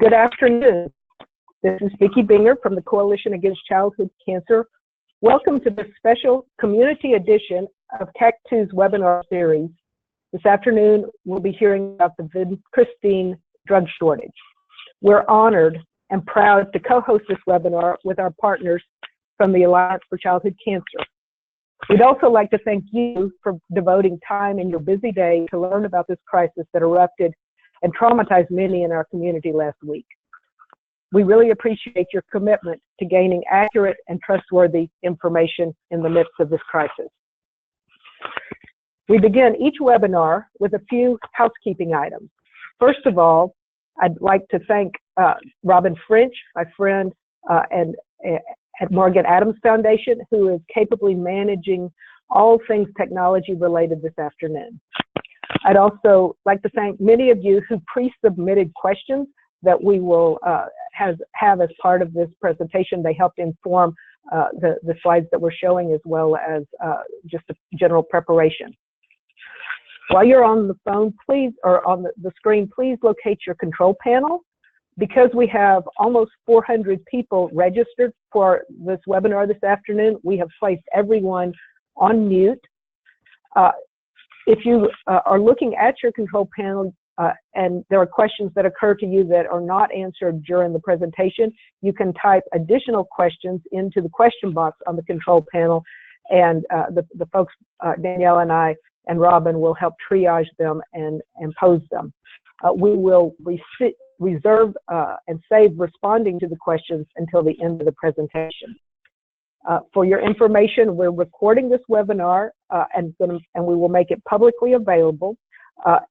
Good afternoon. This is Vicki Binger from the Coalition Against Childhood Cancer. Welcome to this special community edition of TAC2's webinar series. This afternoon, we'll be hearing about the Vincristine drug shortage. We're honored and proud to co-host this webinar with our partners from the Alliance for Childhood Cancer. We'd also like to thank you for devoting time in your busy day to learn about this crisis that erupted and traumatized many in our community last week. We really appreciate your commitment to gaining accurate and trustworthy information in the midst of this crisis. We begin each webinar with a few housekeeping items. First of all, I'd like to thank Robin French, my friend, and at Morgan Adams Foundation, who is capably managing all things technology related this afternoon. I'd also like to thank many of you who pre-submitted questions that we will have as part of this presentation. They helped inform the slides that we're showing, as well as just a general preparation. While you're on the phone, please, or on the screen, please locate your control panel. Because we have almost 400 people registered for this webinar this afternoon, we have placed everyone on mute. If you are looking at your control panel and there are questions that occur to you that are not answered during the presentation, you can type additional questions into the question box on the control panel, and the folks, Danielle and I and Robin, will help triage them and pose them. We will reserve and save responding to the questions until the end of the presentation. For your information, we're recording this webinar and we will make it publicly available,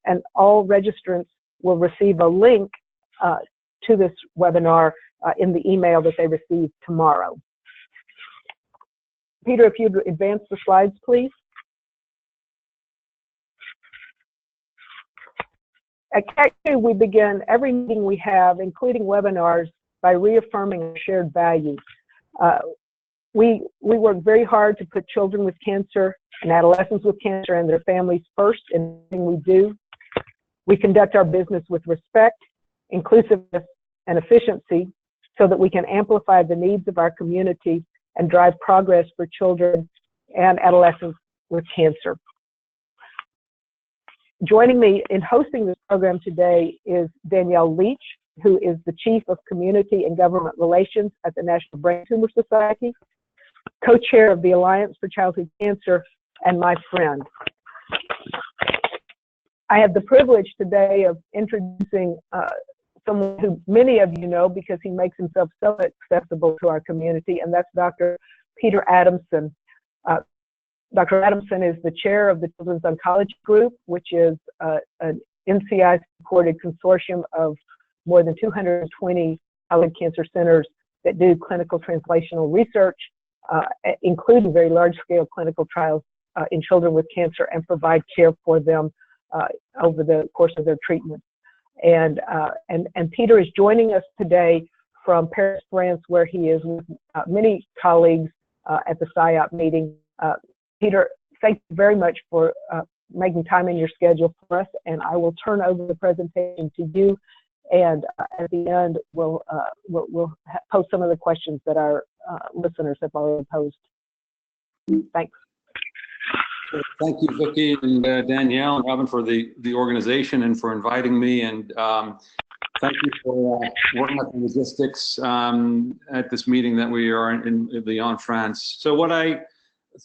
and all registrants will receive a link to this webinar in the email that they receive tomorrow. Peter, if you'd advance the slides, please. At TAC2, we begin every meeting we have, including webinars, by reaffirming our shared values. We work very hard to put children with cancer and adolescents with cancer and their families first in everything we do. We conduct our business with respect, inclusiveness, and efficiency so that we can amplify the needs of our community and drive progress for children and adolescents with cancer. Joining me in hosting this program today is Danielle Leach, who is the Chief of Community and Government Relations at the National Brain Tumor Society, co-chair of the Alliance for Childhood Cancer, and my friend. I have the privilege today of introducing someone who many of you know because he makes himself so accessible to our community, and that's Dr. Peter Adamson. Dr. Adamson is the chair of the Children's Oncology Group, which is an NCI-supported consortium of more than 220 childhood cancer centers that do clinical translational research, including very large-scale clinical trials in children with cancer, and provide care for them over the course of their treatment. And Peter is joining us today from Paris, France, where he is with many colleagues at the SIOP meeting. Peter, thank you very much for making time in your schedule for us, and I will turn over the presentation to you, and at the end we'll post some of the questions that our listeners have already posed. Thanks. Thank you, Vicki and Danielle and Robin, for the organization and for inviting me, and thank you for working out the logistics at this meeting that we are in Lyon, France. So what I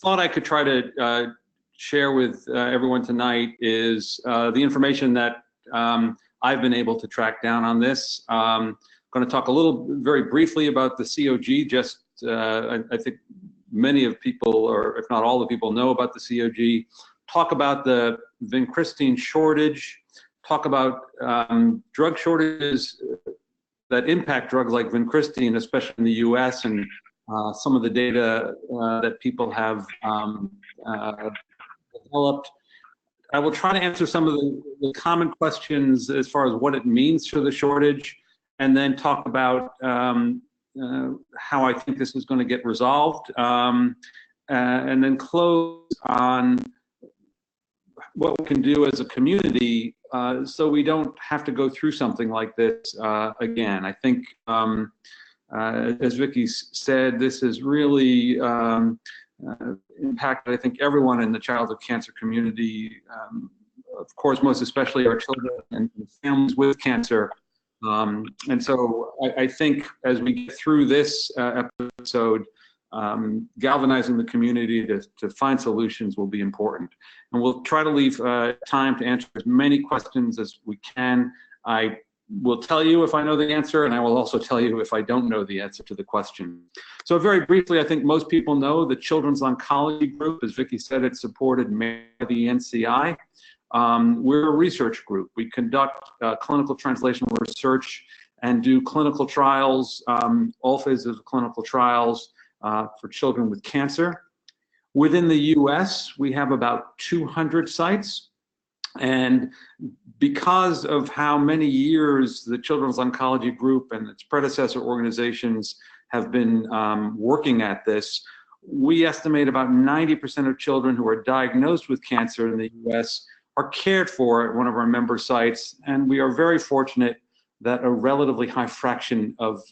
thought I could try to share with everyone tonight is the information that I've been able to track down on this. I'm going to talk very briefly about the COG. Just I think many of people, or if not all the people, know about the COG. Talk about the Vincristine shortage. Talk about drug shortages that impact drugs like Vincristine, especially in the U.S., and some of the data that people have developed. I will try to answer some of the common questions as far as what it means for the shortage, and then talk about how I think this is going to get resolved, and then close on what we can do as a community so we don't have to go through something like this again. I think, as Vicky said, this has really impacted, I think, everyone in the childhood cancer community. Of course, most especially our children and families with cancer. And so I think as we get through this episode, galvanizing the community to find solutions will be important. And we'll try to leave time to answer as many questions as we can. I will tell you if I know the answer, and I will also tell you if I don't know the answer to the question. So very briefly, I think most people know the Children's Oncology Group. As Vicky said, it's supported by the NCI. We're a research group. We conduct clinical translational research and do clinical trials, all phases of clinical trials for children with cancer. Within the US, we have about 200 sites. And because of how many years the Children's Oncology Group and its predecessor organizations have been working at this, we estimate about 90% of children who are diagnosed with cancer in the US are cared for at one of our member sites. And we are very fortunate that a relatively high fraction of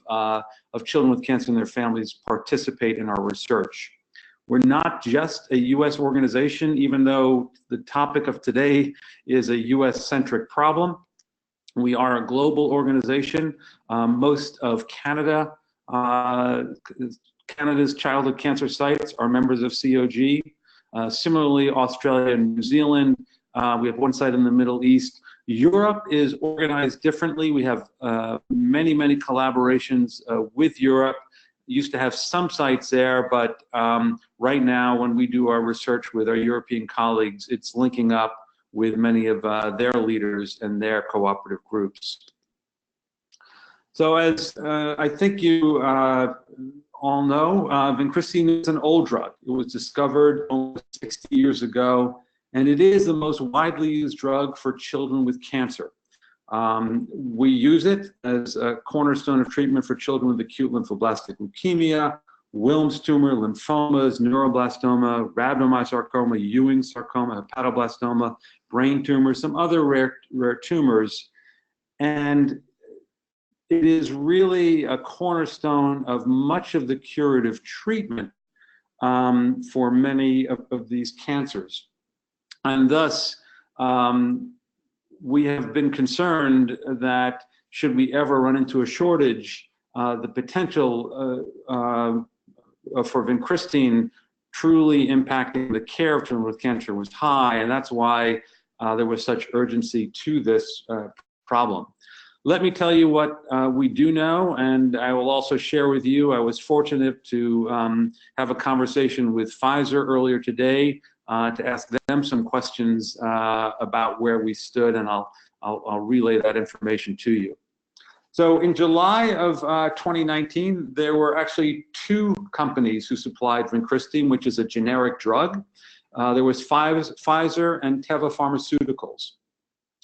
children with cancer and their families participate in our research. We're not just a US organization, even though the topic of today is a US-centric problem. We are a global organization. Most of Canada's childhood cancer sites are members of COG. Similarly, Australia and New Zealand, we have one site in the Middle East. Europe is organized differently. We have many, many collaborations with Europe. Used to have some sites there, but right now when we do our research with our European colleagues, it's linking up with many of their leaders and their cooperative groups. So as I think you all know, Vincristine is an old drug. It was discovered almost 60 years ago, and it is the most widely used drug for children with cancer. We use it as a cornerstone of treatment for children with acute lymphoblastic leukemia, Wilms tumor, lymphomas, neuroblastoma, rhabdomyosarcoma, Ewing sarcoma, hepatoblastoma, brain tumors, some other rare tumors. And it is really a cornerstone of much of the curative treatment for many of these cancers. And thus, we have been concerned that should we ever run into a shortage, the potential for Vincristine truly impacting the care of children with cancer was high, and that's why there was such urgency to this problem. Let me tell you what we do know, and I will also share with you, I was fortunate to have a conversation with Pfizer earlier today to ask them some questions about where we stood, and I'll relay that information to you. So in July of 2019, there were actually two companies who supplied Vincristine, which is a generic drug. There was Pfizer and Teva Pharmaceuticals.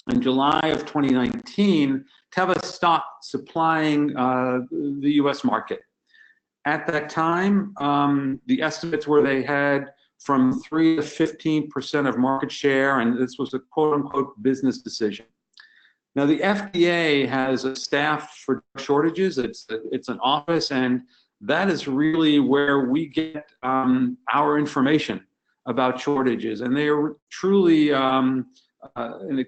In July of 2019, Teva stopped supplying the US market. At that time, the estimates were they had from 3 to 15% of market share, and this was a quote-unquote business decision. Now, the FDA has a staff for shortages. It's an office, and that is really where we get our information about shortages. And they are truly an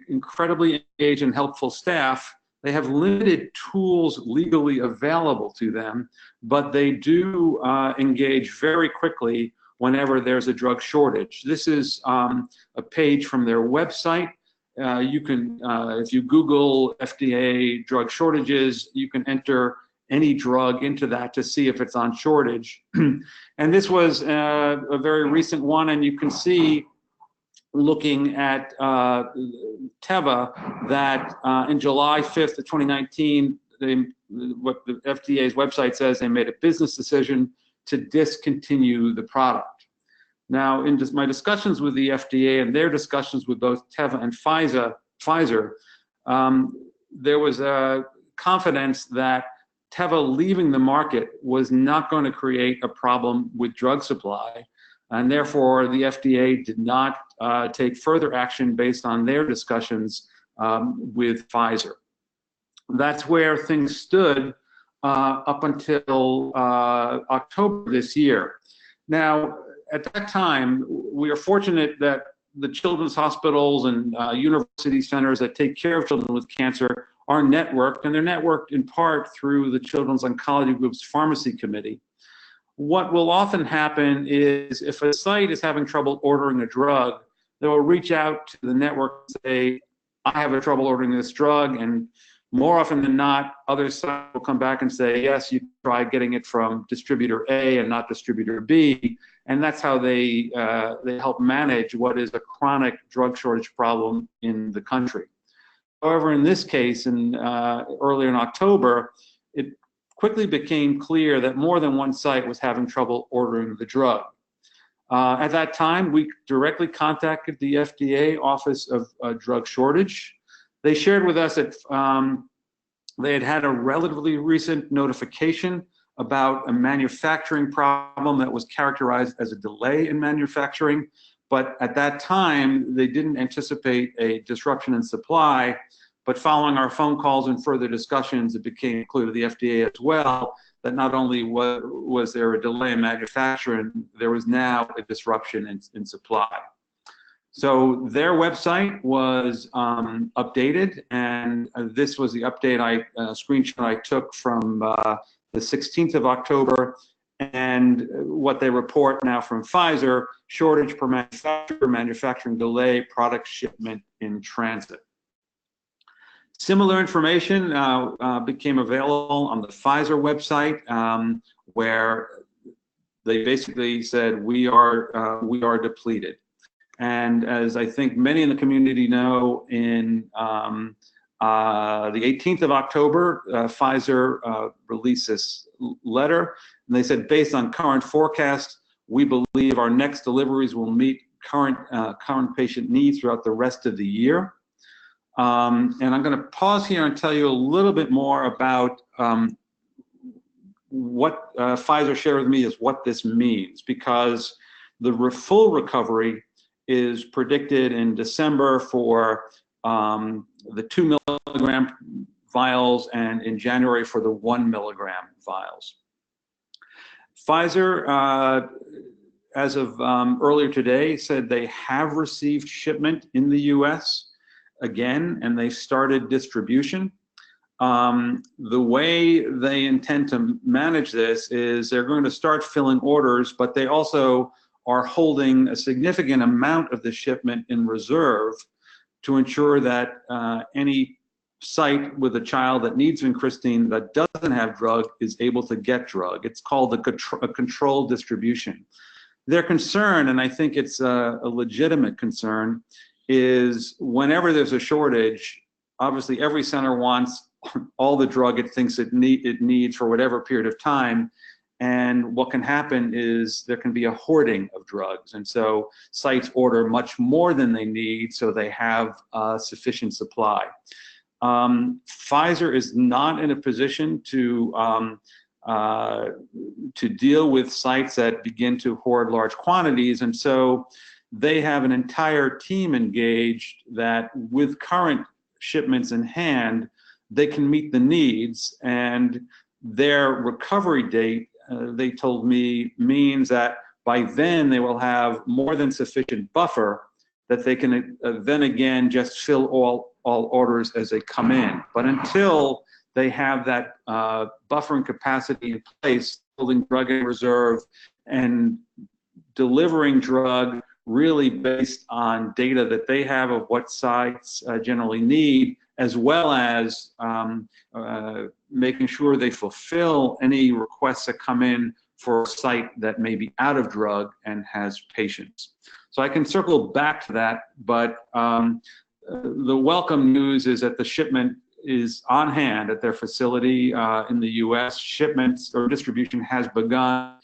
incredibly engaged and helpful staff. They have limited tools legally available to them, but they do engage very quickly whenever there's a drug shortage. This is a page from their website. You can, if you Google FDA drug shortages, you can enter any drug into that to see if it's on shortage. And this was a very recent one, and you can see, looking at Teva, that in July 5th of 2019, what the FDA's website says, they made a business decision to discontinue the product. Now, in my discussions with the FDA and their discussions with both Teva and Pfizer, there was a confidence that Teva leaving the market was not going to create a problem with drug supply, and therefore the FDA did not take further action based on their discussions with Pfizer. That's where things stood up until October this year. Now, at that time, we are fortunate that the children's hospitals and university centers that take care of children with cancer are networked, and they're networked in part through the Children's Oncology Group's Pharmacy Committee. What will often happen is if a site is having trouble ordering a drug, they will reach out to the network and say, I have trouble ordering this drug, and more often than not, other sites will come back and say, yes, you try getting it from distributor A and not distributor B, and that's how they help manage what is a chronic drug shortage problem in the country. However, in this case, earlier in October, it quickly became clear that more than one site was having trouble ordering the drug. At that time, we directly contacted the FDA Office of Drug Shortage. They shared with us that they had a relatively recent notification about a manufacturing problem that was characterized as a delay in manufacturing. But at that time, they didn't anticipate a disruption in supply. But following our phone calls and further discussions, it became clear to the FDA as well that not only was there a delay in manufacturing, there was now a disruption in supply. So their website was updated, and this was the update screenshot I took from the 16th of October, and what they report now from Pfizer: shortage per manufacturer, manufacturing delay, product shipment in transit. Similar information became available on the Pfizer website, where they basically said we are depleted. And as I think many in the community know, in the 18th of October, Pfizer released this letter, and they said, based on current forecast, we believe our next deliveries will meet current patient needs throughout the rest of the year. And I'm going to pause here and tell you a little bit more about what Pfizer shared with me is what this means, because the full recovery is predicted in December for the 2 milligram vials and in January for the 1 milligram vials. Pfizer, as of earlier today, said they have received shipment in the US again, and they started distribution. The way they intend to manage this is they're going to start filling orders, but they also are holding a significant amount of the shipment in reserve to ensure that any site with a child that needs Vincristine that doesn't have drug is able to get drug. It's called a controlled distribution. Their concern, and I think it's a legitimate concern, is whenever there's a shortage, obviously every center wants all the drug it thinks it needs for whatever period of time. And what can happen is there can be a hoarding of drugs. And so sites order much more than they need, so they have sufficient supply. Pfizer is not in a position to deal with sites that begin to hoard large quantities. And so they have an entire team engaged that with current shipments in hand, they can meet the needs. And their recovery date, they told me, means that by then they will have more than sufficient buffer that they can then again just fill all orders as they come in. But until they have that buffering capacity in place, holding drug in reserve and delivering drug really based on data that they have of what sites generally need, as well as making sure they fulfill any requests that come in for a site that may be out of drug and has patients. So I can circle back to that, but the welcome news is that the shipment is on hand at their facility in the US. Shipments or distribution has begun.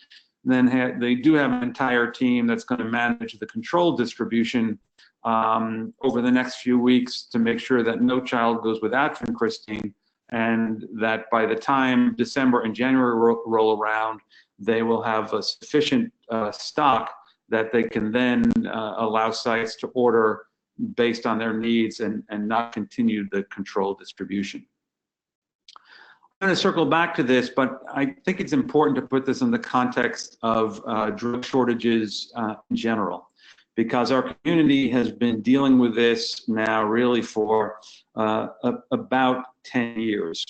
Then they do have an entire team that's going to manage the controlled distribution over the next few weeks to make sure that no child goes without Vincristine, and that by the time December and January roll around, they will have a sufficient stock that they can then allow sites to order based on their needs and not continue the controlled distribution. I'm going to circle back to this, but I think it's important to put this in the context of drug shortages in general, because our community has been dealing with this now really for about 10 years.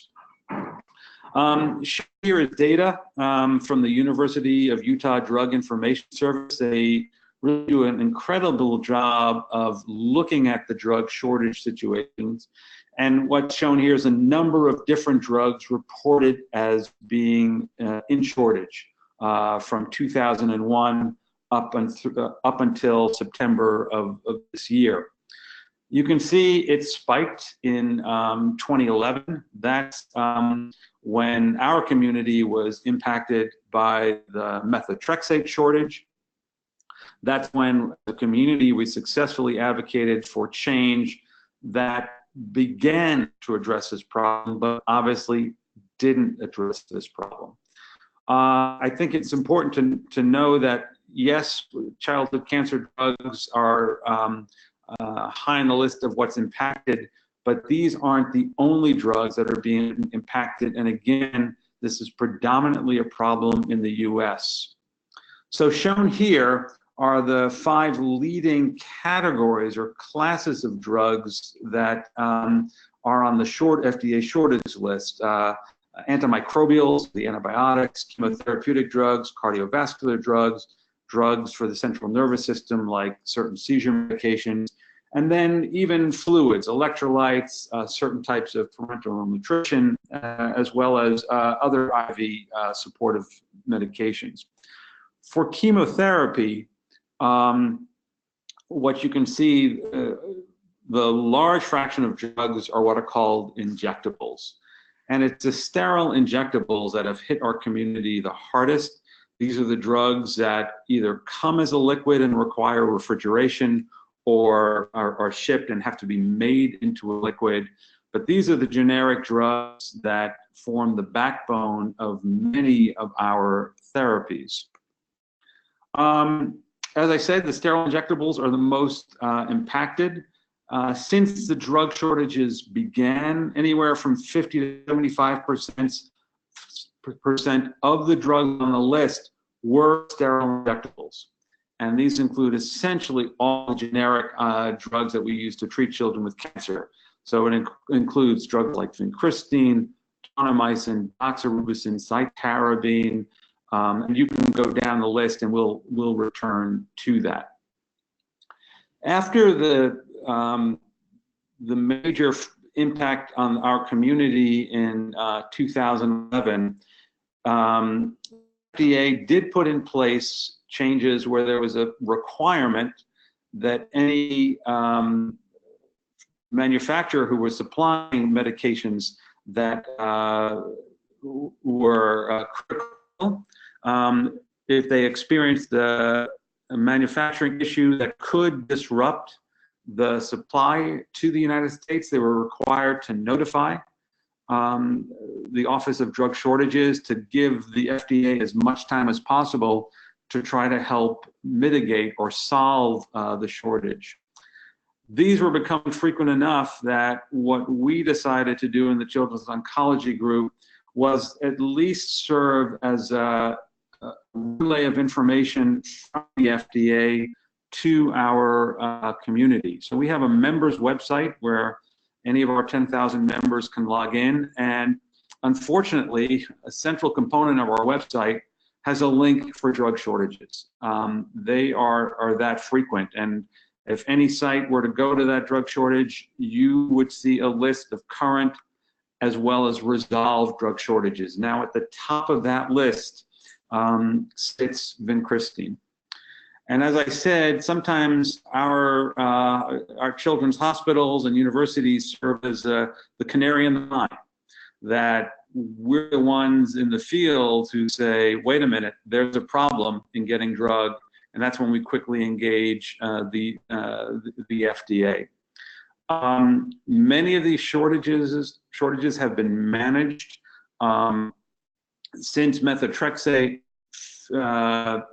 Here is data from the University of Utah Drug Information Service. They really do an incredible job of looking at the drug shortage situations. And what's shown here is a number of different drugs reported as being in shortage from 2001 up until September of this year. You can see it spiked in 2011. That's when our community was impacted by the methotrexate shortage. That's when the community, we successfully advocated for change that began to address this problem, but obviously didn't address this problem. I think it's important to know that, yes, childhood cancer drugs are high on the list of what's impacted, but these aren't the only drugs that are being impacted. And again, this is predominantly a problem in the US. So shown here are the 5 leading categories or classes of drugs that are on the FDA shortage list. Antimicrobials, the antibiotics, chemotherapeutic drugs, cardiovascular drugs, drugs for the central nervous system like certain seizure medications, and then even fluids, electrolytes, certain types of parenteral nutrition, as well as other IV supportive medications. For chemotherapy, what you can see, the large fraction of drugs are what are called injectables. And it's the sterile injectables that have hit our community the hardest. These are the drugs that either come as a liquid and require refrigeration or are shipped and have to be made into a liquid. But these are the generic drugs that form the backbone of many of our therapies. As I said, the sterile injectables are the most impacted. Since the drug shortages began, anywhere from 50 to 75% of the drugs on the list were sterile injectables. And these include essentially all generic drugs that we use to treat children with cancer. So it includes drugs like vincristine, taunomycin, doxorubicin, cytarabine, and you can go down the list and we'll return to that. After the major impact on our community in 2011, FDA did put in place changes where there was a requirement that any manufacturer who was supplying medications that were critical, if they experienced a manufacturing issue that could disrupt the supply to the United States, they were required to notify the Office of Drug Shortages to give the FDA as much time as possible to try to help mitigate or solve the shortage. These were becoming frequent enough that what we decided to do in the Children's Oncology Group was at least serve as a relay of information from the FDA to our community. So we have a members website where any of our 10,000 members can log in, and unfortunately, a central component of our website has a link for drug shortages. They are that frequent, and if any site were to go to that drug shortage, you would see a list of current as well as resolved drug shortages. Now at the top of that list sits Vincristine. And as I said, sometimes our children's hospitals and universities serve as the canary in the mine, that we're the ones in the field who say, wait a minute, there's a problem in getting drug, and that's when we quickly engage the FDA. Many of these shortages have been managed since methotrexate.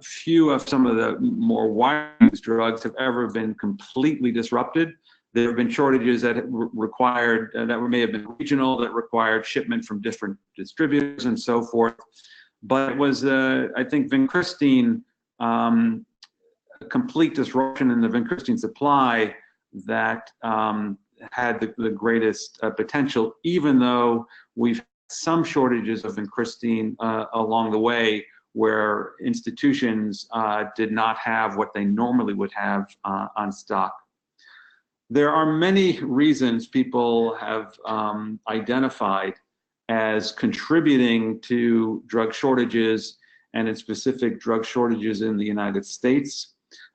Few of some of the more widely use drugs have ever been completely disrupted. There have been shortages that required, that may have been regional, that required shipment from different distributors and so forth. But it was, I think, Vincristine, a complete disruption in the Vincristine supply that had the greatest potential, even though we've had some shortages of Vincristine along the way, where institutions did not have what they normally would have on stock. There are many reasons people have identified as contributing to drug shortages, and in specific drug shortages in the United States.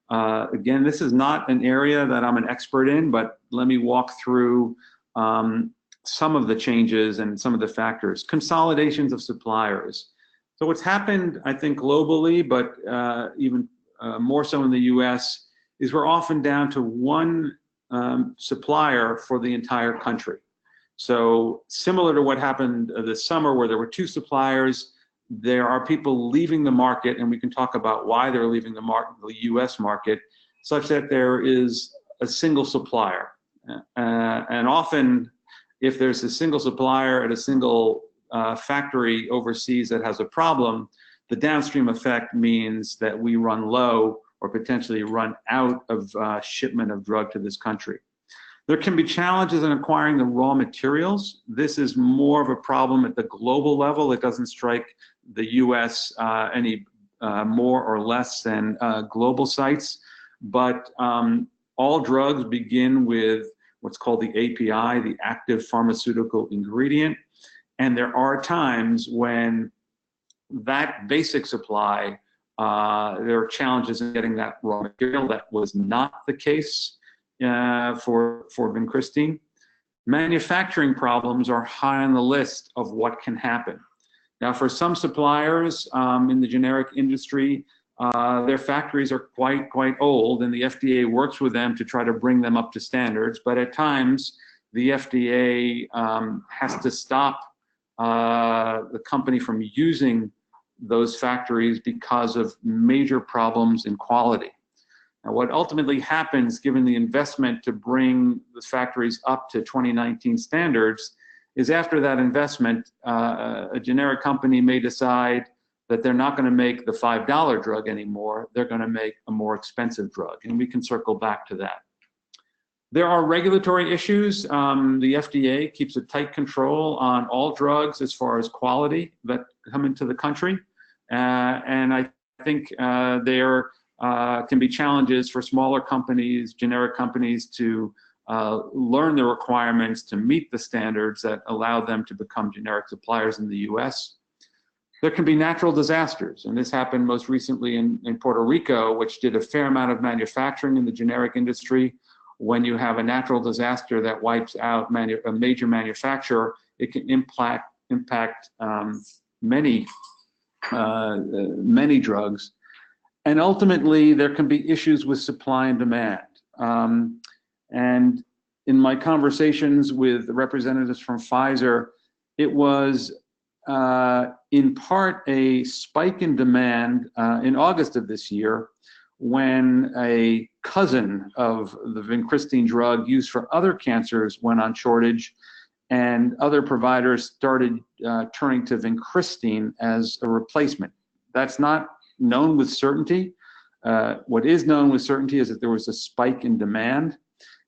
Again, this is not an area that I'm an expert in, but let me walk through some of the changes and some of the factors. Consolidations of suppliers. So what's happened, I think, globally, but even more so in the US, is we're often down to one supplier for the entire country. So similar to what happened this summer, where there were two suppliers, there are people leaving the market, and we can talk about why they're leaving the market, the US market, such that there is a single supplier. And often, if there's a single supplier at a single factory overseas that has a problem, the downstream effect means that we run low or potentially run out of shipment of drug to this country. There can be challenges in acquiring the raw materials. This is more of a problem at the global level. It doesn't strike the US any more or less than global sites, but all drugs begin with what's called the API, the active pharmaceutical ingredient. And there are times when that basic supply, there are challenges in getting that raw material. That was not the case for Vincristine. Manufacturing problems are high on the list of what can happen. Now, for some suppliers in the generic industry, their factories are quite old, and the FDA works with them to try to bring them up to standards. But at times, the FDA has to stop the company from using those factories because of major problems in quality. Now, what ultimately happens, given the investment to bring the factories up to 2019 standards, is after that investment, a generic company may decide that they're not going to make the $5 drug anymore. They're going to make a more expensive drug, and we can circle back to that. There are regulatory issues. The FDA keeps a tight control on all drugs as far as quality that come into the country. And I think there can be challenges for smaller companies, generic companies, to learn the requirements to meet the standards that allow them to become generic suppliers in the US. There can be natural disasters, and this happened most recently in Puerto Rico, which did a fair amount of manufacturing in the generic industry. When you have a natural disaster that wipes out a major manufacturer, it can impact many drugs. And ultimately, there can be issues with supply and demand. And in my conversations with representatives from Pfizer, it was in part a spike in demand in August of this year, when a cousin of the Vincristine drug used for other cancers went on shortage, and other providers started turning to Vincristine as a replacement. That's not known with certainty. What is known with certainty is that there was a spike in demand,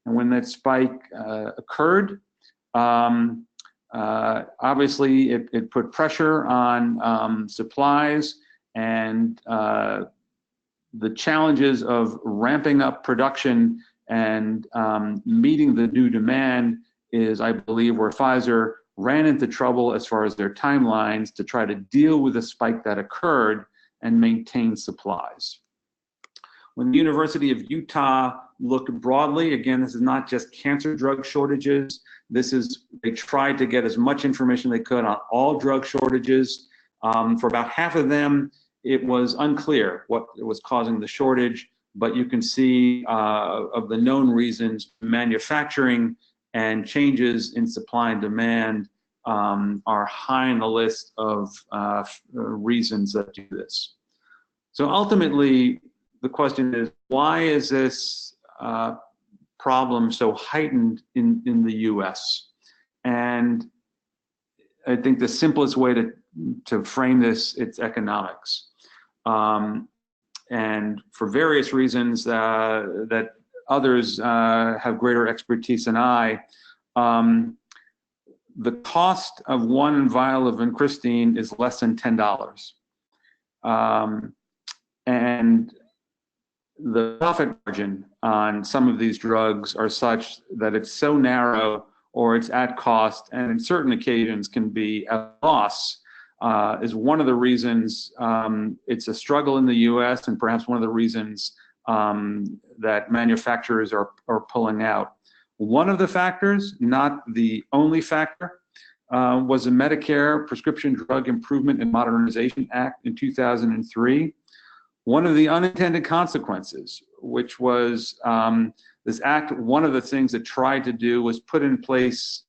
and when that spike occurred, obviously it put pressure on supplies, and the challenges of ramping up production and meeting the new demand is, I believe, where Pfizer ran into trouble as far as their timelines to try to deal with the spike that occurred and maintain supplies. When the University of Utah looked broadly, again, this is not just cancer drug shortages. They tried to get as much information they could on all drug shortages. For about half of them, it was unclear what was causing the shortage, but you can see of the known reasons, manufacturing and changes in supply and demand are high on the list of reasons that do this. So ultimately, the question is, why is this problem so heightened in the US? And I think the simplest way to frame this, it's economics. And for various reasons that others have greater expertise than I, the cost of one vial of Vincristine is less than $10. And the profit margin on some of these drugs are such that it's so narrow, or it's at cost, and in certain occasions can be at loss, is one of the reasons it's a struggle in the US, and perhaps one of the reasons that manufacturers are pulling out. One of the factors, not the only factor, was the Medicare Prescription Drug Improvement and Modernization Act in 2003. One of the unintended consequences, which was this act, one of the things it tried to do was put in place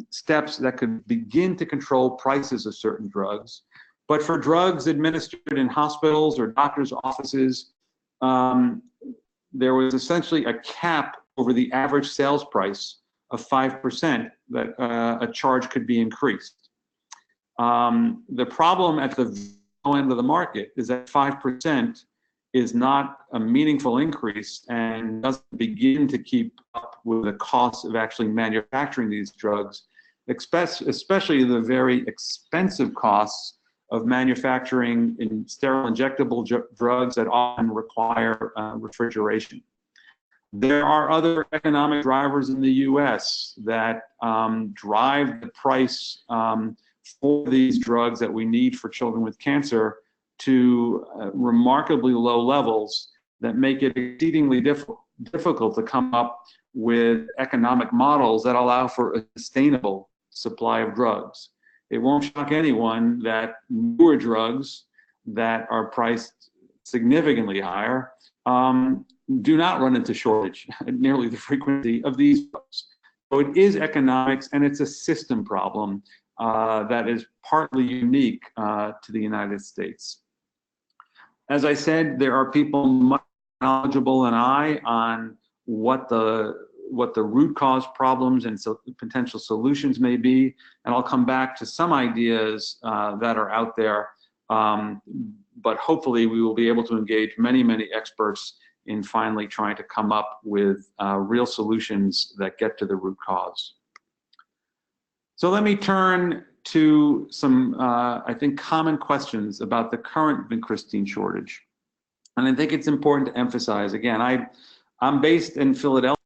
steps that could begin to control prices of certain drugs. But for drugs administered in hospitals or doctors' offices, there was essentially a cap over the average sales price of 5% that a charge could be increased. The problem at the low end of the market is that 5% is not a meaningful increase and doesn't begin to keep up with the cost of actually manufacturing these drugs, especially the very expensive costs of manufacturing in sterile injectable drugs that often require refrigeration. There are other economic drivers in the US that drive the price for these drugs that we need for children with cancer to remarkably low levels that make it exceedingly difficult to come up with economic models that allow for a sustainable supply of drugs. It won't shock anyone that newer drugs that are priced significantly higher do not run into shortage at nearly the frequency of these drugs. So it is economics, and it's a system problem that is partly unique to the United States. As I said, there are people much knowledgeable than I on what the root cause problems and potential solutions may be, and I'll come back to some ideas that are out there, but hopefully we will be able to engage many, many experts in finally trying to come up with real solutions that get to the root cause. So let me turn to some, I think, common questions about the current Vincristine shortage. And I think it's important to emphasize, again, I'm based in Philadelphia.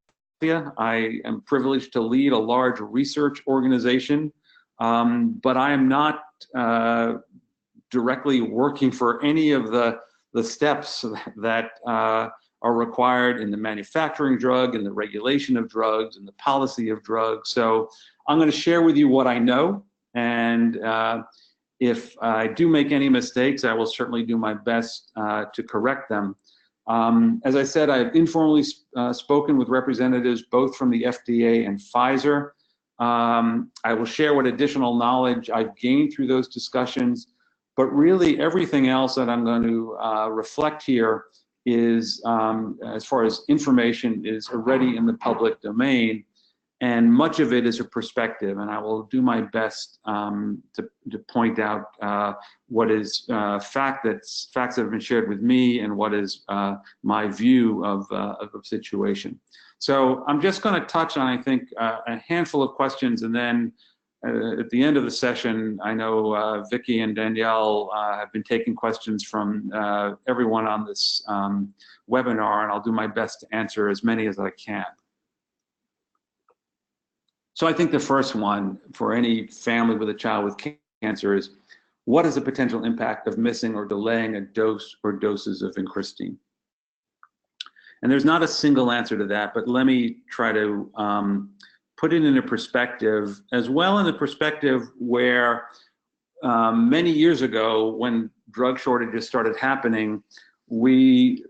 I am privileged to lead a large research organization, but I am not directly working for any of the steps that are required in the manufacturing drug, in the regulation of drugs, in the policy of drugs. So I'm going to share with you what I know, and if I do make any mistakes, I will certainly do my best to correct them. As I said, I've informally spoken with representatives both from the FDA and Pfizer. I will share what additional knowledge I've gained through those discussions, but really everything else that I'm going to reflect here is, as far as information, is already in the public domain, and much of it is a perspective, and I will do my best to point out what is facts that have been shared with me, and what is my view of the situation. So I'm just going to touch on, I think, a handful of questions, and then at the end of the session, I know Vicki and Danielle have been taking questions from everyone on this webinar, and I'll do my best to answer as many as I can. So I think the first one for any family with a child with cancer is, what is the potential impact of missing or delaying a dose or doses of Vincristine? And there's not a single answer to that, but let me try to put it in a perspective, as well in the perspective where many years ago, when drug shortages started happening, we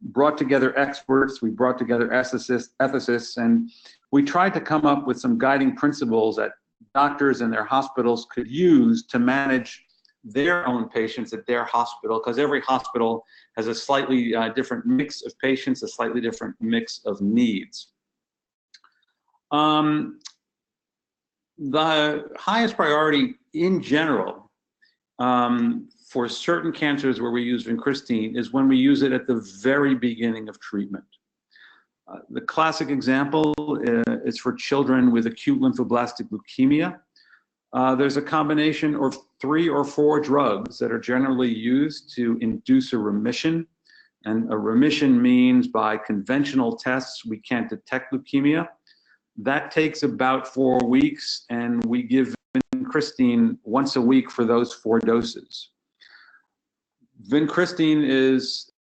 brought together experts, we brought together ethicists, and we tried to come up with some guiding principles that doctors and their hospitals could use to manage their own patients at their hospital, because every hospital has a slightly different mix of patients, a slightly different mix of needs. The highest priority in general for certain cancers where we use vincristine is when we use it at the very beginning of treatment. The classic example is for children with acute lymphoblastic leukemia. There's a combination of 3 or 4 drugs that are generally used to induce a remission. And a remission means by conventional tests, we can't detect leukemia. That takes about 4 weeks, and we give vincristine once a week for those 4 doses. Vincristine is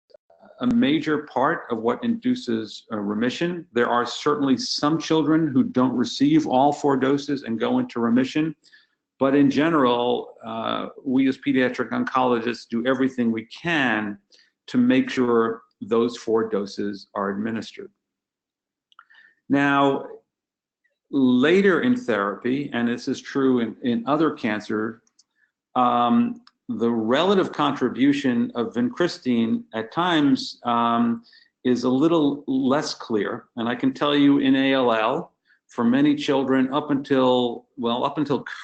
a major part of what induces a remission. There are certainly some children who don't receive all 4 doses and go into remission. But in general, we as pediatric oncologists do everything we can to make sure those 4 doses are administered. Now, later in therapy, and this is true in other cancer, the relative contribution of vincristine at times is a little less clear. And I can tell you in ALL, for many children up until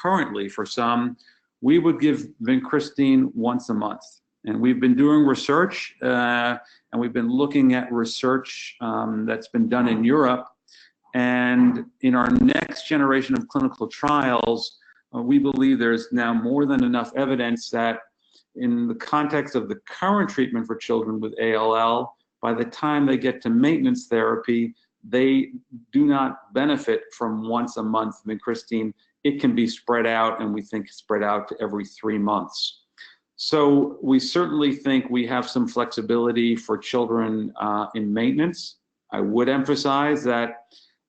currently for some, we would give vincristine once a month. And we've been doing research and we've been looking at research that's been done in Europe. And in our next generation of clinical trials, we believe there's now more than enough evidence that in the context of the current treatment for children with ALL, by the time they get to maintenance therapy, they do not benefit from once a month vincristine. It can be spread out, and we think spread out to every 3 months. So we certainly think we have some flexibility for children in maintenance. I would emphasize that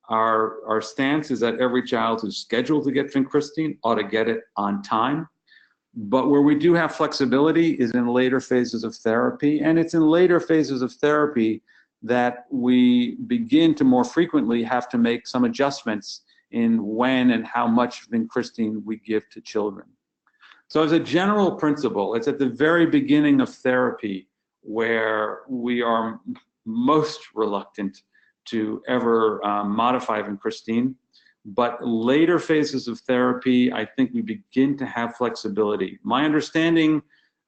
our stance is that every child who's scheduled to get vincristine ought to get it on time. But where we do have flexibility is in later phases of therapy, and it's in later phases of therapy that we begin to more frequently have to make some adjustments in when and how much vincristine we give to children. So as a general principle, it's at the very beginning of therapy where we are most reluctant to ever modify vincristine. But later phases of therapy, I think we begin to have flexibility. My understanding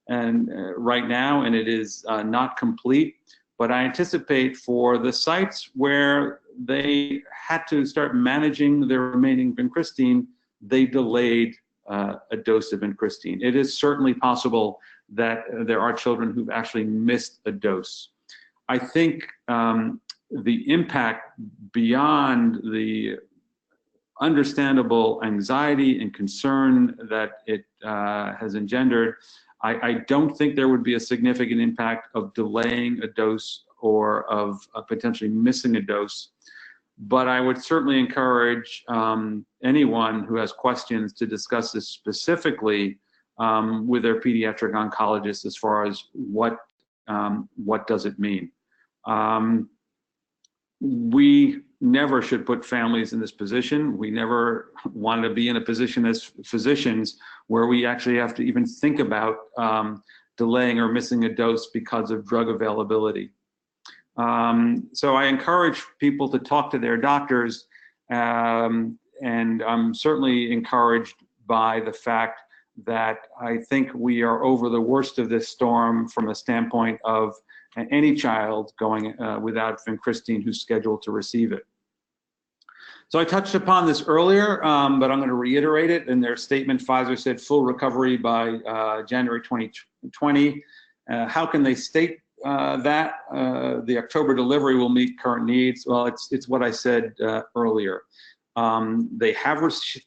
right now, and it is not complete, but I anticipate for the sites where they had to start managing their remaining vincristine, they delayed a dose of vincristine. It is certainly possible that there are children who've actually missed a dose. I think the impact beyond the understandable anxiety and concern that it has engendered, I don't think there would be a significant impact of delaying a dose or of potentially missing a dose. But I would certainly encourage anyone who has questions to discuss this specifically with their pediatric oncologist as far as what does it mean. We never should put families in this position. We never want to be in a position as physicians where we actually have to even think about delaying or missing a dose because of drug availability. So I encourage people to talk to their doctors, and I'm certainly encouraged by the fact that I think we are over the worst of this storm from a standpoint of any child going without vincristine who's scheduled to receive it. So I touched upon this earlier, but I'm going to reiterate it. In their statement, Pfizer said full recovery by January 2020. How can they state that? The October delivery will meet current needs. Well, it's what I said earlier. They have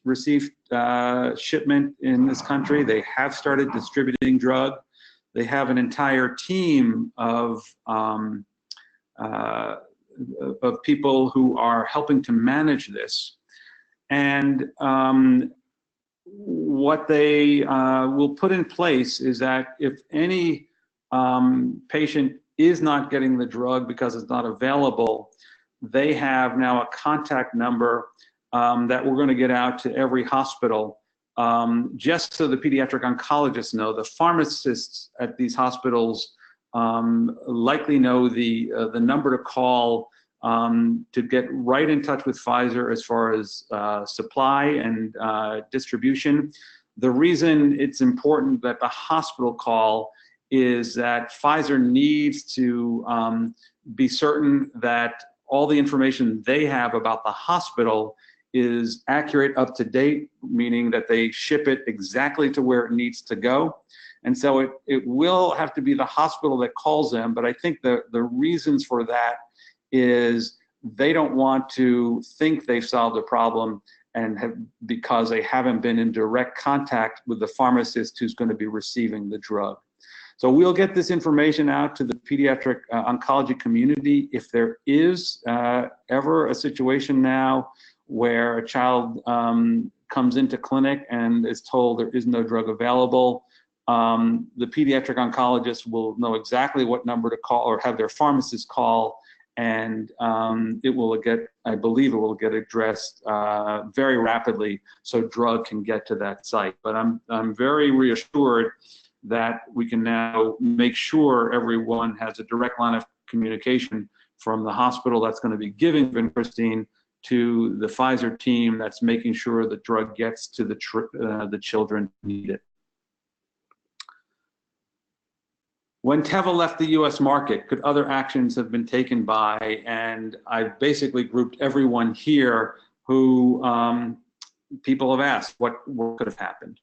received shipment in this country. They have started distributing drug. They have an entire team of people who are helping to manage this. And what they will put in place is that if any patient is not getting the drug because it's not available, they have now a contact number that we're going to get out to every hospital just so the pediatric oncologists know, the pharmacists at these hospitals likely know the number to call to get right in touch with Pfizer as far as supply and distribution. The reason it's important that the hospital call is that Pfizer needs to be certain that all the information they have about the hospital is accurate, up to date, meaning that they ship it exactly to where it needs to go. And so it will have to be the hospital that calls them, but I think the reasons for that is they don't want to think they've solved the problem because they haven't been in direct contact with the pharmacist who's going to be receiving the drug. So we'll get this information out to the pediatric oncology community. If there is ever a situation now where a child comes into clinic and is told there is no drug available, the pediatric oncologist will know exactly what number to call or have their pharmacist call, and it will get, I believe it will get addressed very rapidly so drug can get to that site. But I'm very reassured that we can now make sure everyone has a direct line of communication from the hospital that's going to be giving Vincristine to the Pfizer team that's making sure the drug gets to the children who need it. When Teva left the US market, could other actions have been taken by, and I've basically grouped everyone here who people have asked, what could have happened?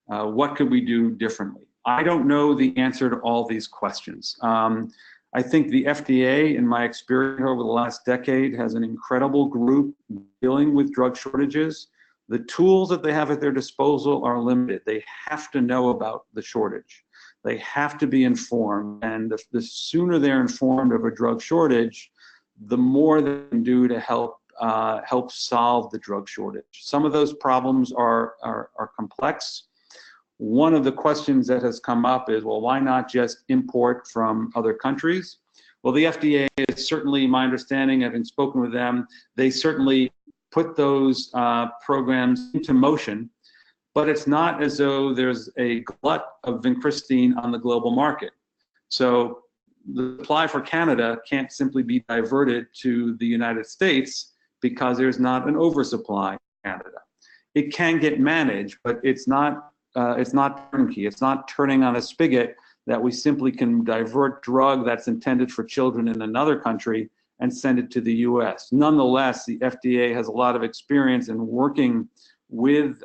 What could we do differently? I don't know the answer to all these questions. I think the FDA, in my experience over the last decade, has an incredible group dealing with drug shortages. The tools that they have at their disposal are limited. They have to know about the shortage. They have to be informed, and the sooner they're informed of a drug shortage, the more they can do to help solve the drug shortage. Some of those problems are complex. One of the questions that has come up is, well, why not just import from other countries? Well, the FDA is certainly, my understanding, having spoken with them, they certainly put those programs into motion, but it's not as though there's a glut of Vincristine on the global market. So the supply for Canada can't simply be diverted to the United States because there's not an oversupply in Canada. It can get managed, but it's not turnkey. It's not turning on a spigot that we simply can divert drug that's intended for children in another country and send it to the US. Nonetheless, the FDA has a lot of experience in working with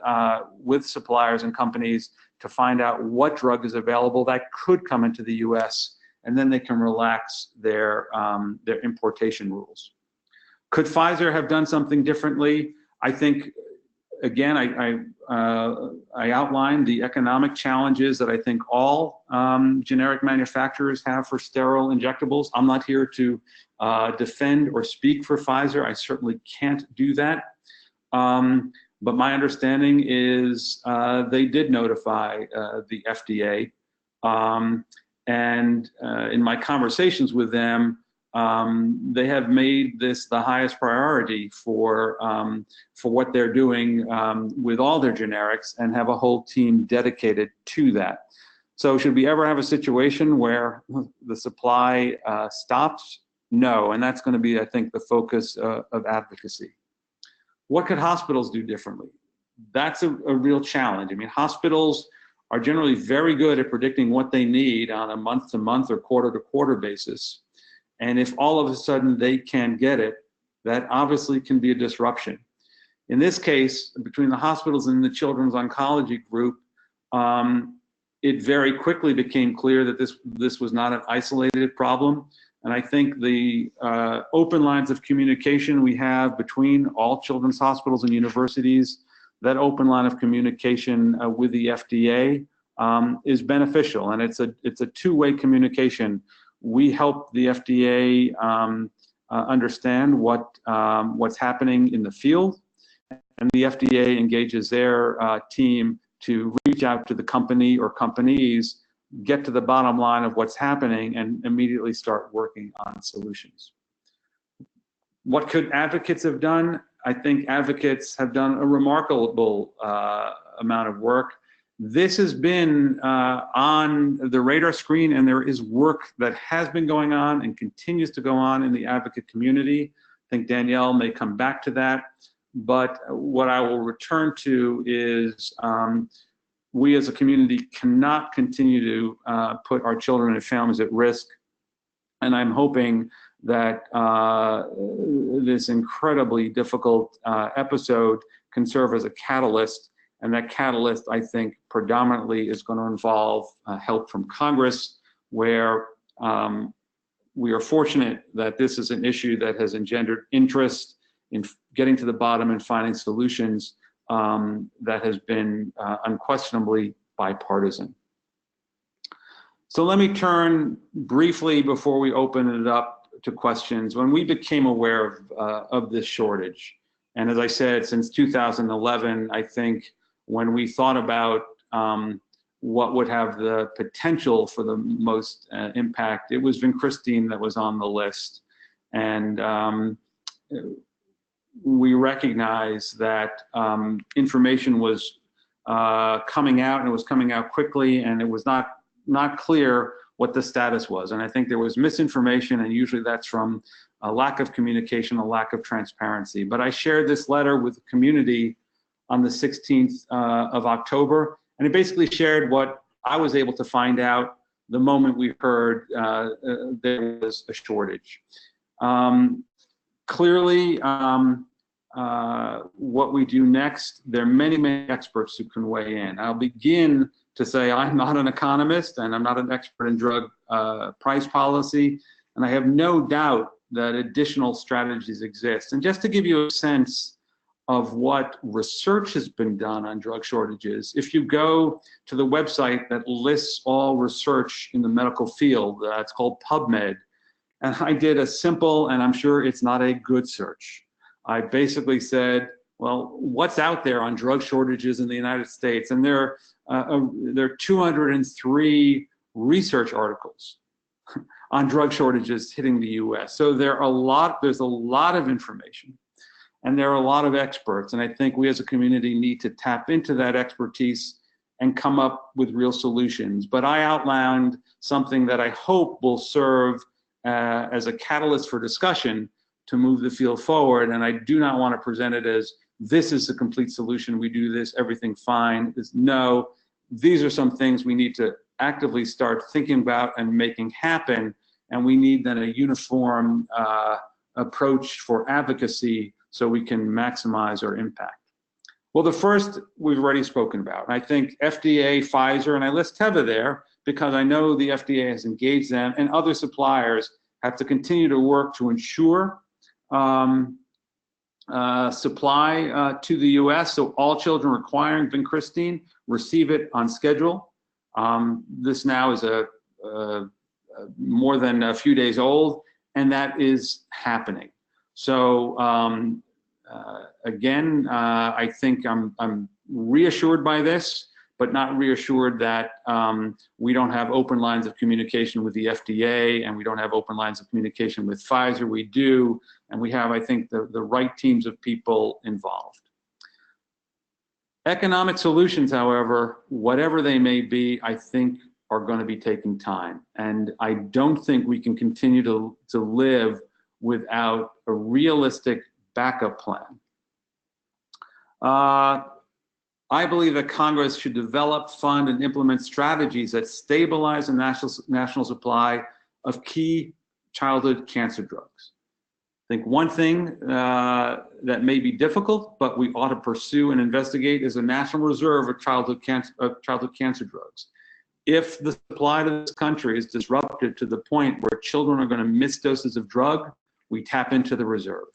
suppliers and companies to find out what drug is available that could come into the US, and then they can relax their importation rules. Could Pfizer have done something differently? I think, again, I outlined the economic challenges that I think all generic manufacturers have for sterile injectables. I'm not here to defend or speak for Pfizer. I certainly can't do that. But my understanding is they did notify the FDA. And in my conversations with them, they have made this the highest priority for what they're doing with all their generics, and have a whole team dedicated to that. So should we ever have a situation where the supply stops? No, and that's going to be, I think, the focus of advocacy. What could hospitals do differently? That's a real challenge. I mean, hospitals are generally very good at predicting what they need on a month-to-month or quarter-to-quarter basis. And if all of a sudden they can't get it, that obviously can be a disruption. In this case, between the hospitals and the Children's Oncology Group, it very quickly became clear that this was not an isolated problem. And I think the open lines of communication we have between all children's hospitals and universities, that open line of communication with the FDA is beneficial, and it's a two-way communication. We help the FDA understand what's happening in the field, and the FDA engages their team to reach out to the company or companies, get to the bottom line of what's happening, and immediately start working on solutions. What could advocates have done? I think advocates have done a remarkable amount of work. This has been on the radar screen, and there is work that has been going on and continues to go on in the advocate community. I think Danielle may come back to that. But what I will return to is we as a community cannot continue to put our children and families at risk. And I'm hoping that this incredibly difficult episode can serve as a catalyst. And that catalyst, I think, predominantly is going to involve help from Congress, where we are fortunate that this is an issue that has engendered interest in getting to the bottom and finding solutions that has been unquestionably bipartisan. So let me turn briefly before we open it up to questions. When we became aware of this shortage, and as I said, since 2011, I think when we thought about what would have the potential for the most impact, it was Vincristine that was on the list. And we recognized that information was coming out, and it was coming out quickly, and it was not clear what the status was. And I think there was misinformation, and usually that's from a lack of communication, a lack of transparency. But I shared this letter with the community on the 16th of October, and it basically shared what I was able to find out the moment we heard there was a shortage. Clearly, what we do next, there are many, many experts who can weigh in. I'll begin to say I'm not an economist, and I'm not an expert in drug price policy, and I have no doubt that additional strategies exist. And just to give you a sense of what research has been done on drug shortages, if you go to the website that lists all research in the medical field, it's called PubMed, and I did a simple, and I'm sure it's not a good search. I basically said, well, what's out there on drug shortages in the United States? And there are 203 research articles on drug shortages hitting the US. So there's a lot of information, and there are a lot of experts. And I think we as a community need to tap into that expertise and come up with real solutions. But I outlined something that I hope will serve as a catalyst for discussion to move the field forward. And I do not want to present it as this is the complete solution. We do this, everything fine. No, these are some things we need to actively start thinking about and making happen. And we need then a uniform approach for advocacy so we can maximize our impact. Well, the first we've already spoken about. I think FDA, Pfizer, and I list Teva there because I know the FDA has engaged them, and other suppliers have to continue to work to ensure supply to the US, so all children requiring Vincristine receive it on schedule. This now is more than a few days old, and that is happening. So again, I think I'm reassured by this, but not reassured that we don't have open lines of communication with the FDA, and we don't have open lines of communication with Pfizer. We do, and we have, I think, the right teams of people involved. Economic solutions, however, whatever they may be, I think are going to be taking time. And I don't think we can continue to live without a realistic backup plan. I believe that Congress should develop, fund, and implement strategies that stabilize the national supply of key childhood cancer drugs. I think one thing that may be difficult, but we ought to pursue and investigate, is a national reserve of childhood cancer drugs. If the supply to this country is disrupted to the point where children are going to miss doses of drug, we tap into the reserve.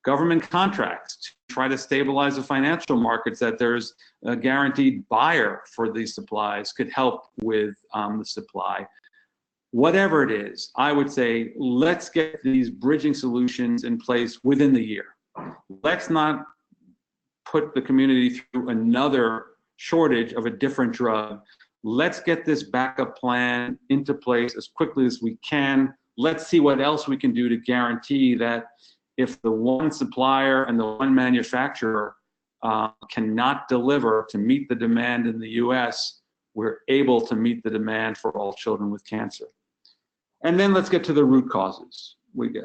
Government contracts to try to stabilize the financial markets, that there's a guaranteed buyer for these supplies, could help with the supply. Whatever it is, I would say let's get these bridging solutions in place within the year. Let's not put the community through another shortage of a different drug. Let's get this backup plan into place as quickly as we can. Let's see what else we can do to guarantee that if the one supplier and the one manufacturer cannot deliver to meet the demand in the US, we're able to meet the demand for all children with cancer. And then let's get to the root causes.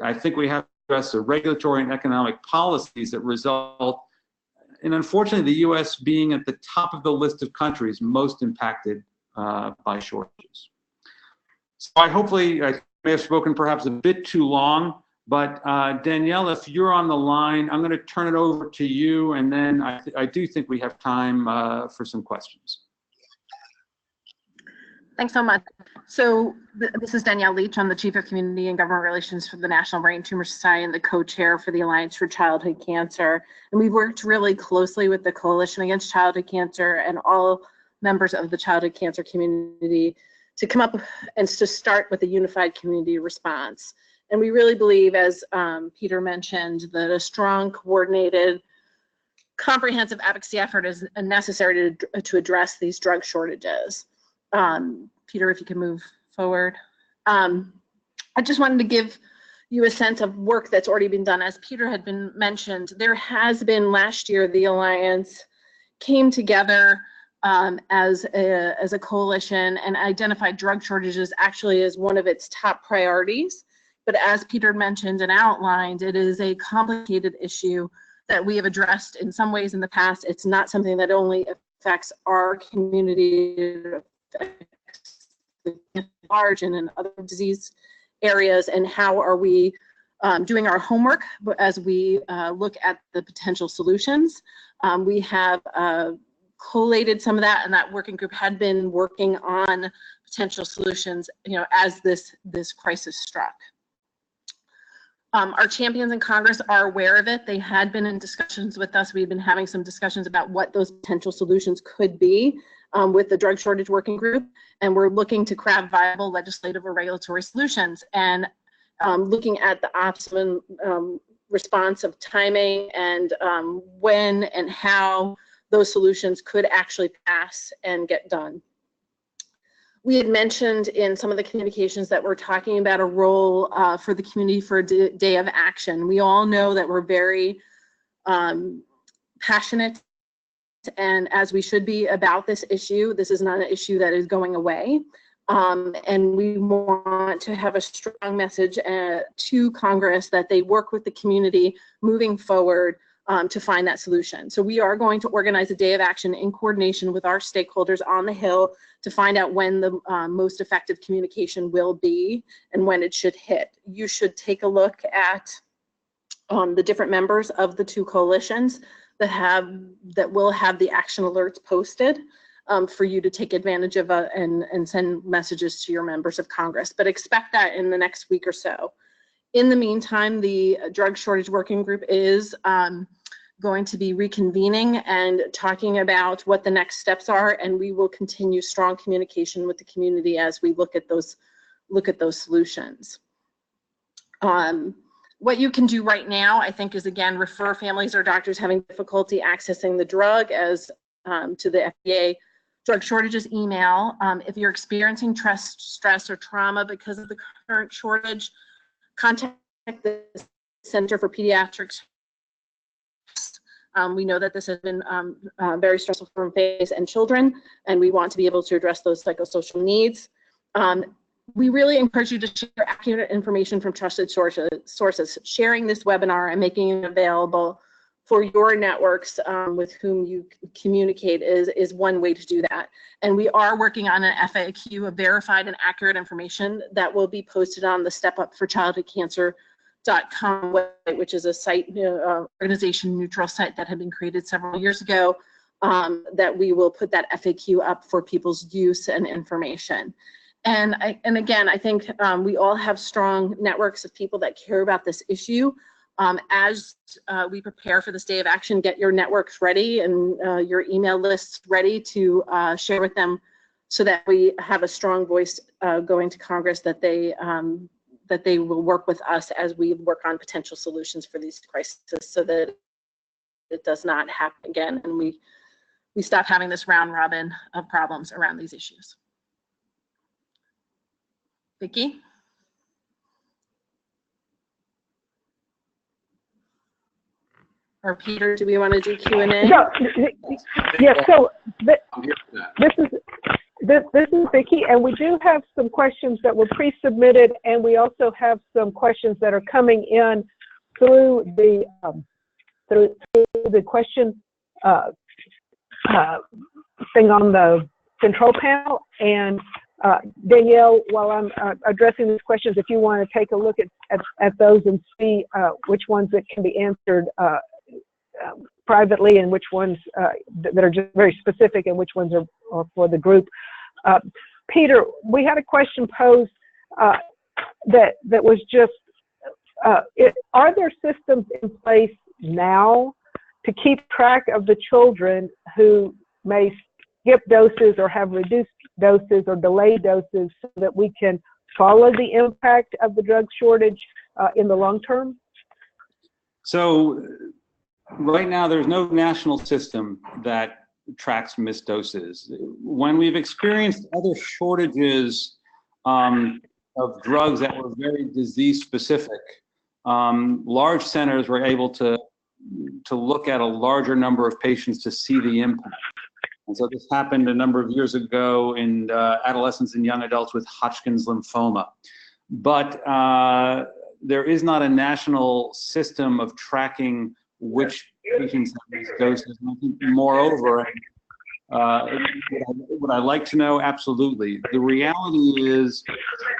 I think we have to address the regulatory and economic policies that result in, unfortunately, the US being at the top of the list of countries most impacted by shortages. So I may have spoken perhaps a bit too long, but Danielle, if you're on the line, I'm going to turn it over to you, and then I do think we have time for some questions. Thanks so much. So this is Danielle Leach. I'm the Chief of Community and Government Relations for the National Brain Tumor Society and the co-chair for the Alliance for Childhood Cancer. And we've worked really closely with the Coalition Against Childhood Cancer and all members of the childhood cancer community to come up and to start with a unified community response. And we really believe, as Peter mentioned, that a strong, coordinated, comprehensive advocacy effort is necessary to address these drug shortages. Peter, if you can move forward. I just wanted to give you a sense of work that's already been done. As Peter had been mentioned, there has been last year, the Alliance came together as a coalition and identified drug shortages actually as one of its top priorities. But as Peter mentioned and outlined, it is a complicated issue that we have addressed in some ways in the past. It's not something that only affects our community, large and in other disease areas, and how are we doing our homework as we look at the potential solutions. We have collated some of that, and that working group had been working on potential solutions, as this crisis struck. Our champions in Congress are aware of it. They had been in discussions with us. We've been having some discussions about what those potential solutions could be with the drug shortage working group, and we're looking to craft viable legislative or regulatory solutions, and looking at the optimum response of timing and when and how those solutions could actually pass and get done. We had mentioned in some of the communications that we're talking about a role for the community for a day of action. We all know that we're very passionate, and as we should be, about this issue. This is not an issue that is going away. And we want to have a strong message to Congress that they work with the community moving forward to find that solution. So we are going to organize a day of action in coordination with our stakeholders on the Hill to find out when the most effective communication will be and when it should hit. You should take a look at the different members of the two coalitions that will have the action alerts posted for you to take advantage of and send messages to your members of Congress. But expect that in the next week or so. In the meantime, the drug shortage working group is going to be reconvening and talking about what the next steps are, and we will continue strong communication with the community as we look at those solutions. What you can do right now, I think, is again refer families or doctors having difficulty accessing the drug to the FDA drug shortages email. If you're experiencing stress or trauma because of the current shortage, contact the Center for Pediatrics. We know that this has been very stressful for families and children, and we want to be able to address those psychosocial needs. We really encourage you to share accurate information from trusted sources. Sharing this webinar and making it available for your networks with whom you communicate is one way to do that. And we are working on an FAQ of verified and accurate information that will be posted on the StepUpForChildhoodCancer.com website, which is a site, organization neutral site that had been created several years ago, that we will put that FAQ up for people's use and information. And again, I think we all have strong networks of people that care about this issue. As we prepare for this day of action, get your networks ready and your email lists ready to share with them so that we have a strong voice going to Congress that they will work with us as we work on potential solutions for these crises so that it does not happen again and we stop having this round robin of problems around these issues. Vicki? Or Peter, do we want to do Q&A? No, yeah, so this is Vicki, and we do have some questions that were pre-submitted, and we also have some questions that are coming in through the question thing on the control panel. And Danielle, while I'm addressing these questions, if you want to take a look at those and see which ones that can be answered privately and which ones that are just very specific and which ones are for the group. Peter, we had a question posed that was just, are there systems in place now to keep track of the children who may skip doses or have reduced doses or delayed doses so that we can follow the impact of the drug shortage in the long term? So right now, there's no national system that tracks missed doses. When we've experienced other shortages of drugs that were very disease specific, large centers were able to look at a larger number of patients to see the impact. And so this happened a number of years ago in adolescents and young adults with Hodgkin's lymphoma. But there is not a national system of tracking which patients have these doses. And I think moreover, would I like to know? Absolutely. The reality is,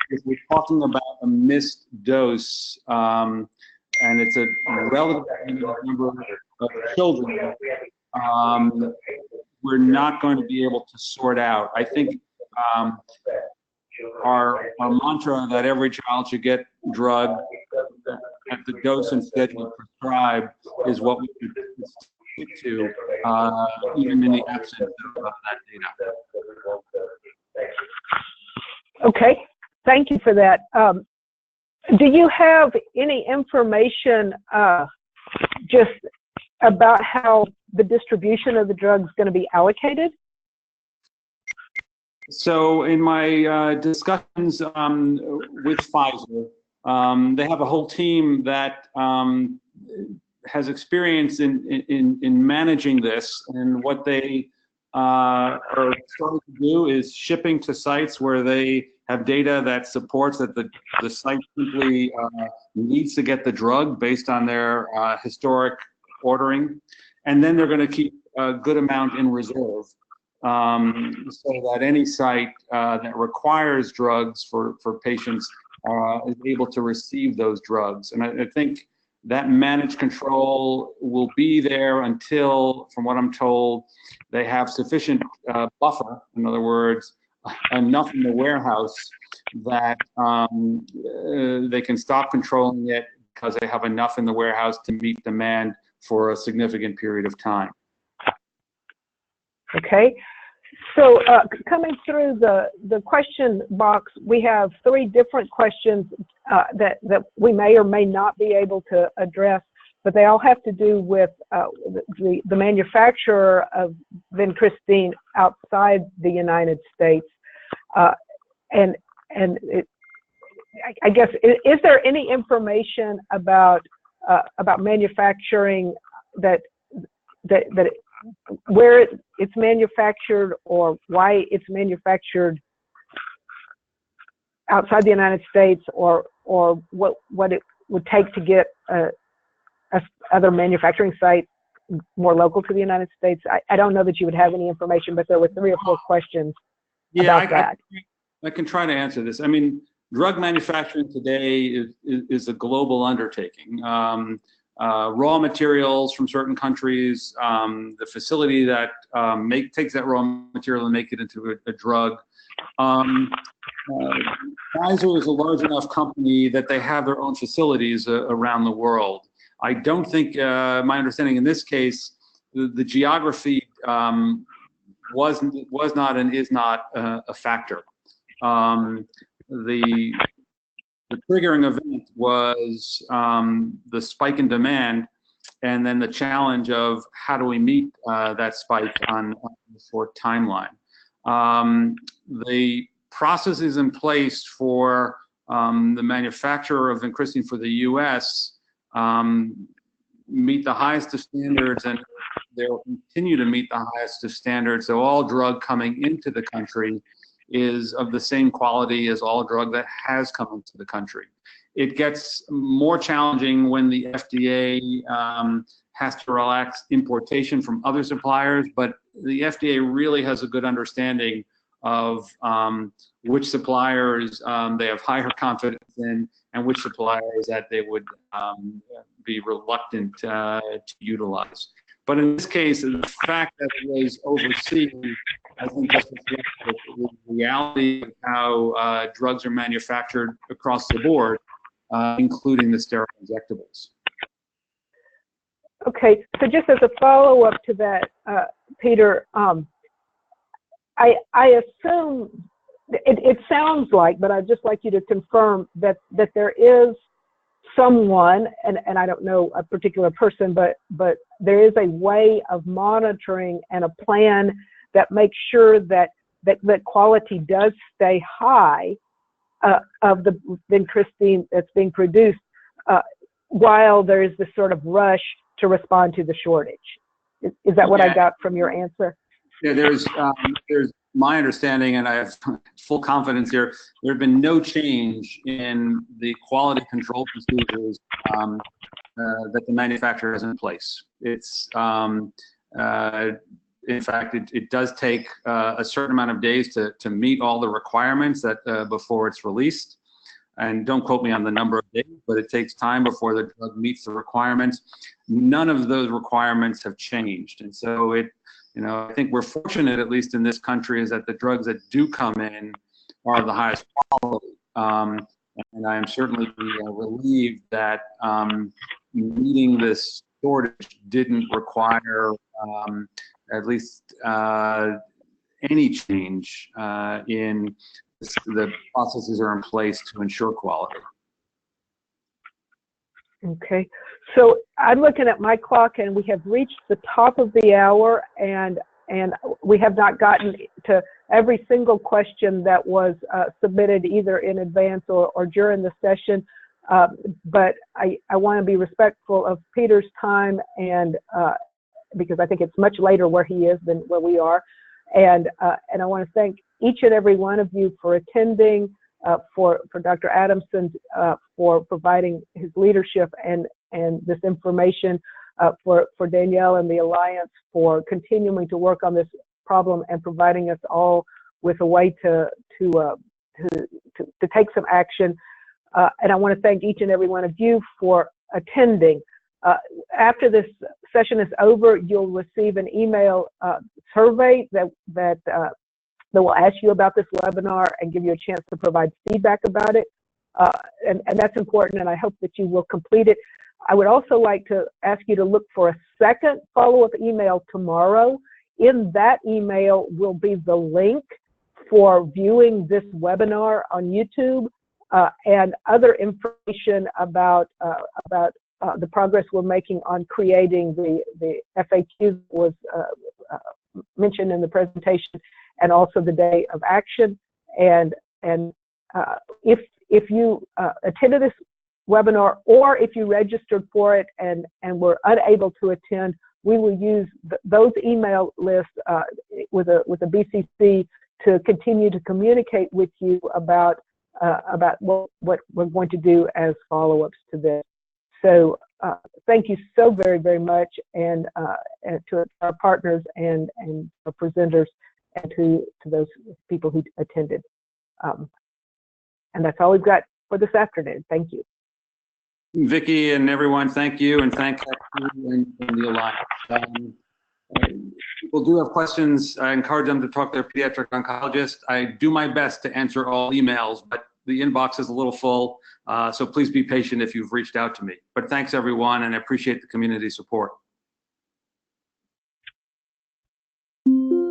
if we're talking about a missed dose, and it's a relatively number of children, we're not going to be able to sort out. I think our mantra that every child should get drug at the dose and schedule prescribed is what we should stick to, even in the absence of that data. Okay, thank you for that. Do you have any information just about how the distribution of the drug is going to be allocated? So in my discussions with Pfizer, they have a whole team that has experience in managing this, and what they are starting to do is shipping to sites where they have data that supports that the site simply needs to get the drug based on their historic ordering, and then they're going to keep a good amount in reserve, so that any site that requires drugs for patients is able to receive those drugs. And I think that managed control will be there until, from what I'm told, they have sufficient buffer, in other words, enough in the warehouse that they can stop controlling it because they have enough in the warehouse to meet demand for a significant period of time. Okay, so coming through the question box, we have 3 different questions that we may or may not be able to address, but they all have to do with the manufacturer of Vincristine outside the United States. And I guess, is there any information about manufacturing that where it's manufactured or why it's manufactured outside the United States, or what it would take to get other manufacturing sites more local to the United States? I don't know that you would have any information, but there were 3 or 4 questions about that. I can try to answer this. I mean, drug manufacturing today is a global undertaking. Raw materials from certain countries, the facility that takes that raw material and make it into a drug. Pfizer is a large enough company that they have their own facilities around the world. I don't think, my understanding in this case, the geography was not and is not a factor. The triggering event was the spike in demand, and then the challenge of how do we meet that spike on a short timeline. The processes in place for the manufacturer of Vincristine for the U.S. meet the highest of standards, and they'll continue to meet the highest of standards. So all drug coming into the country is of the same quality as all drug that has come into the country. It gets more challenging when the FDA has to relax importation from other suppliers, but the FDA really has a good understanding of which suppliers they have higher confidence in and which suppliers that they would be reluctant to utilize. But in this case, the fact that it was overseas, I think just reflects the reality of how drugs are manufactured across the board, including the sterile injectables. Okay, so just as a follow-up to that, Peter, I assume, it sounds like, but I'd just like you to confirm that there is someone, and I don't know a particular person, but there is a way of monitoring and a plan that makes sure that quality does stay high of the vincristine that's being produced while there is this sort of rush to respond to the shortage. Is that what I got from your answer? Yeah, there's my understanding, and I have full confidence here, there have been no change in the quality control procedures that the manufacturer has in place. It's, in fact, it does take a certain amount of days to meet all the requirements that before it's released. And don't quote me on the number of days, but it takes time before the drug meets the requirements. None of those requirements have changed. And so I think we're fortunate, at least in this country, is that the drugs that do come in are of the highest quality. And I am certainly relieved that meeting this shortage didn't require at least any change in the processes are in place to ensure quality. Okay, so I'm looking at my clock, and we have reached the top of the hour, and we have not gotten to every single question that was submitted either in advance or during the session. But I want to be respectful of Peter's time, and because I think it's much later where he is than where we are, and I want to thank each and every one of you for attending, for Dr. Adamson for providing his leadership and this information, for Danielle and the Alliance for continuing to work on this problem and providing us all with a way to take some action. And I want to thank each and every one of you for attending. After this session is over, you'll receive an email survey that will ask you about this webinar and give you a chance to provide feedback about it. And that's important, and I hope that you will complete it. I would also like to ask you to look for a second follow-up email tomorrow. In that email will be the link for viewing this webinar on YouTube and other information about the progress we're making on creating the FAQ was mentioned in the presentation, and also the day of action. And if you attended this webinar, or if you registered for it and were unable to attend, we will use those email lists with a BCC to continue to communicate with you about what we're going to do as follow-ups to this. So thank you so very, very much, and to our partners and our presenters, and to those people who attended. And that's all we've got for this afternoon. Thank you. Vicki and everyone, thank you, and thank you and the Alliance. People do have questions. I encourage them to talk to their pediatric oncologist. I do my best to answer all emails, but the inbox is a little full, so please be patient if you've reached out to me. But thanks everyone, and I appreciate the community support.